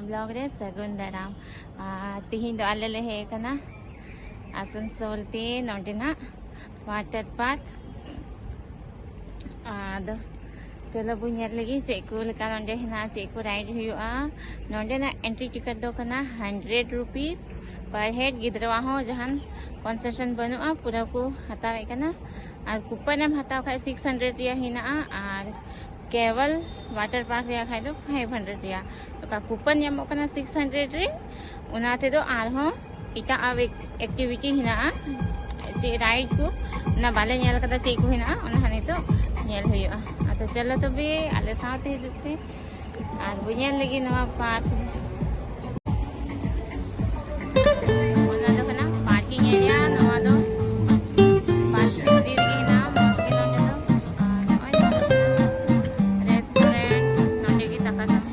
blog रे सगुन दाराम तिहिं दो आले ले हे कना आसनसोल ते नोंडेना वाटर पार्क आदो चलो बुन ñel lagi चे को लेका नोंडे हिना चे को राइड हुआ नोंडे ना एंट्री टिकट दो कना 100 रुपीस पर हेड गिद्रवा हो जहान कंसेशन बनुआ पूरा को हतावे कना और कूपन एम हताव खाय 600 रिया हिना और केवल वाटर पार्क रिया खाय दो 500 रिया तो का कूपन यामो कना 600 रे उनाते दो आरहो इटा अब एक्टिविटी हिना चे राइड को ना बाले ñel कदा चे को हिना ओना हने तो ñel हुआ तो चलो तो भी आले साथ हिजुप पे और बुñel lagi नवा पार्क ओना दो कना पार्किंग एरिया नवा दो पार्किंग दी लगी ना मस्त के नोंडे दो रेस्टोरेंट नोंडे की तका सब है